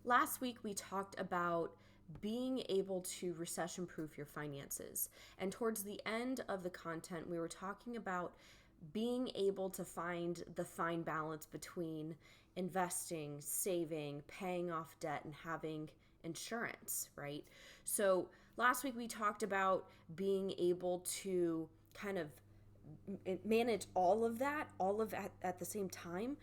Last week, we talked about being able to recession-proof your finances. And towards the end of the content, we were talking about being able to find the fine balance between investing, saving, paying off debt, and having insurance, right? So last week, we talked about being able to kind of manage all of that at the same time,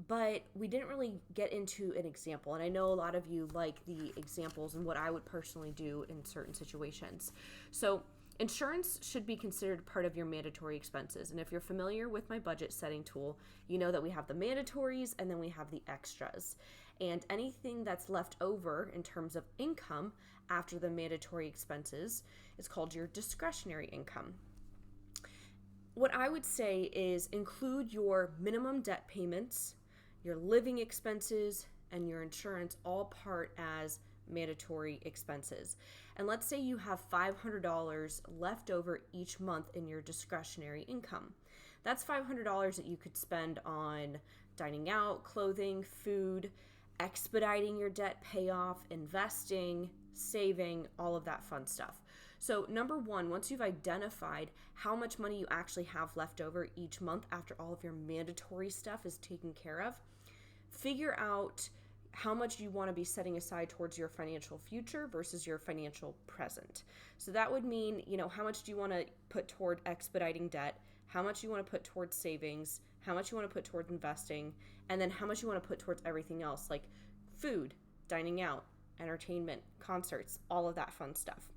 but we didn't really get into an example. And I know a lot of you like the examples and what I would personally do in certain situations. So insurance should be considered part of your mandatory expenses. And if you're familiar with my budget setting tool, you know that we have the mandatories and then we have the extras. And anything that's left over in terms of income after the mandatory expenses is called your discretionary income. What I would say is include your minimum debt payments, your living expenses, and your insurance all part as mandatory expenses. And let's say you have $500 left over each month in your discretionary income. That's $500 that you could spend on dining out, clothing, food, expediting your debt payoff, investing, saving, all of that fun stuff. So number one, once you've identified how much money you actually have left over each month after all of your mandatory stuff is taken care of, figure out how much you want to be setting aside towards your financial future versus your financial present. So that would mean, how much do you want to put toward expediting debt, how much you want to put towards savings, how much you want to put towards investing, and then how much you want to put towards everything else like food, dining out, entertainment, concerts, all of that fun stuff.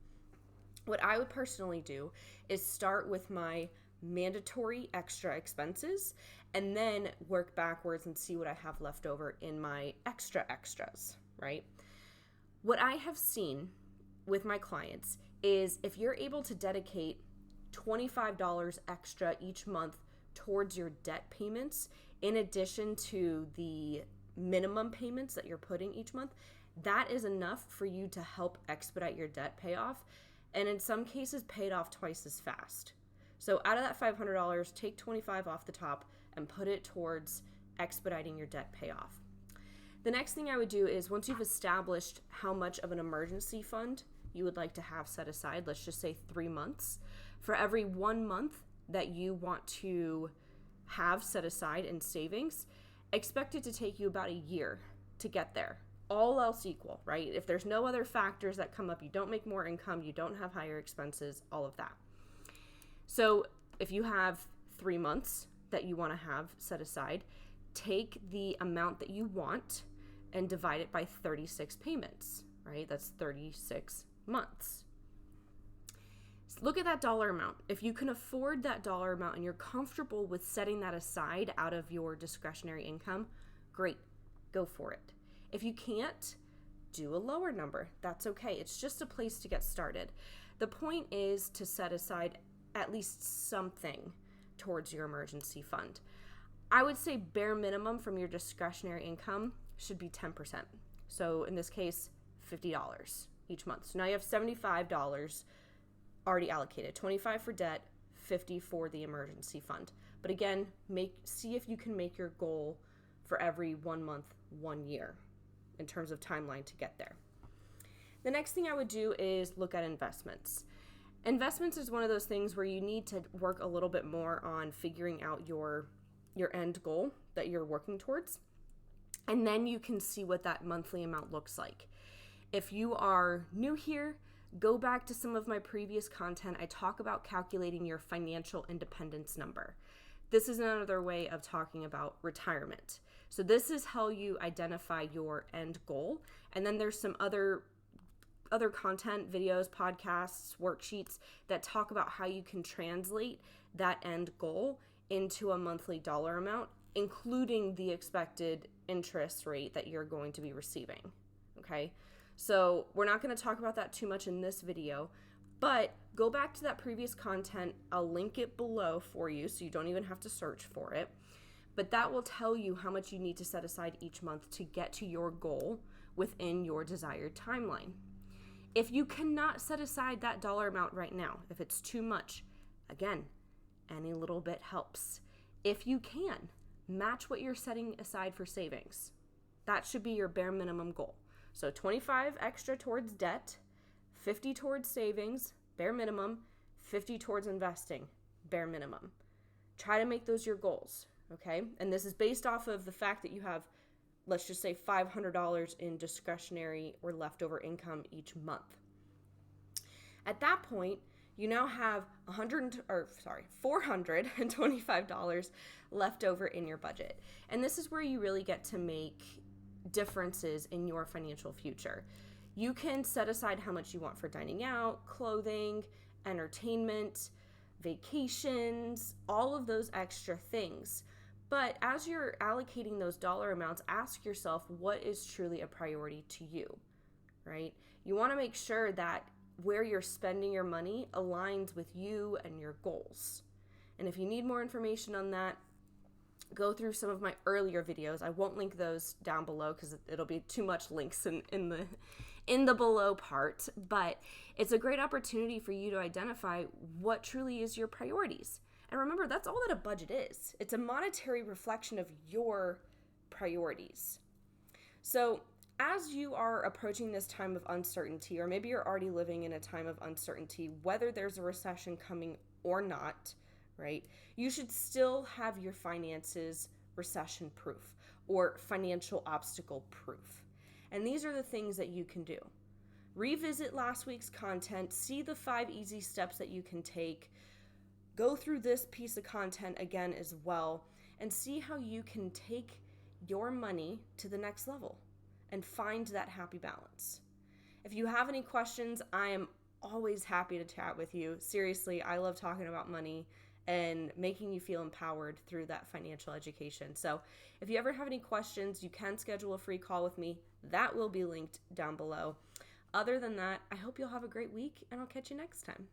What I would personally do is start with my mandatory extra expenses and then work backwards and see what I have left over in my extras, right? What I have seen with my clients is if you're able to dedicate $25 extra each month towards your debt payments, in addition to the minimum payments that you're putting each month, that is enough for you to help expedite your debt payoff. And in some cases, pay it off twice as fast. So out of that $500, take $25 off the top and put it towards expediting your debt payoff. The next thing I would do is once you've established how much of an emergency fund you would like to have set aside, let's just say 3 months, for every 1 month that you want to have set aside in savings, expect it to take you about a year to get there. All else equal, right? If there's no other factors that come up, you don't make more income, you don't have higher expenses, all of that. So if you have 3 months that you want to have set aside, take the amount that you want and divide it by 36 payments, right? That's 36 months. So look at that dollar amount. If you can afford that dollar amount and you're comfortable with setting that aside out of your discretionary income, great, go for it. If you can't, do a lower number. That's okay. It's just a place to get started. The point is to set aside at least something towards your emergency fund. I would say bare minimum from your discretionary income should be 10%. So in this case, $50 each month. So now you have $75 already allocated, 25 for debt, 50 for the emergency fund. But again, see if you can make your goal for every 1 month, 1 year in terms of timeline to get there. The next thing I would do is look at investments. Investments is one of those things where you need to work a little bit more on figuring out your end goal that you're working towards. And then you can see what that monthly amount looks like. If you are new here, go back to some of my previous content. I talk about calculating your financial independence number. This is another way of talking about retirement. So this is how you identify your end goal. And then there's some other content, videos, podcasts, worksheets that talk about how you can translate that end goal into a monthly dollar amount, including the expected interest rate that you're going to be receiving. Okay? So we're not going to talk about that too much in this video, but go back to that previous content. I'll link it below for you so you don't even have to search for it. But that will tell you how much you need to set aside each month to get to your goal within your desired timeline. If you cannot set aside that dollar amount right now, if it's too much, again, any little bit helps. If you can, match what you're setting aside for savings. That should be your bare minimum goal. So 25 extra towards debt, 50 towards savings, bare minimum, 50 towards investing, bare minimum. Try to make those your goals, okay? And this is based off of the fact that you have, let's just say, $500 in discretionary or leftover income each month. At that point, you now have $425 left over in your budget. And this is where you really get to make differences in your financial future. You can set aside how much you want for dining out, clothing, entertainment, vacations, all of those extra things. But as you're allocating those dollar amounts, ask yourself what is truly a priority to you, right? You want to make sure that where you're spending your money aligns with you and your goals. And if you need more information on that, go through some of my earlier videos. I won't link those down below because it'll be too much links in the below part, but it's a great opportunity for you to identify what truly is your priorities. And remember, that's all that a budget is. It's a monetary reflection of your priorities. So as you are approaching this time of uncertainty, or maybe you're already living in a time of uncertainty, whether there's a recession coming or not, right? You should still have your finances recession-proof or financial obstacle-proof. And these are the things that you can do. Revisit last week's content, see the 5 easy steps that you can take, go through this piece of content again as well, and see how you can take your money to the next level and find that happy balance. If you have any questions, I am always happy to chat with you. Seriously, I love talking about money and making you feel empowered through that financial education. So if you ever have any questions, you can schedule a free call with me. That will be linked down below. Other than that, I hope you'll have a great week, and I'll catch you next time.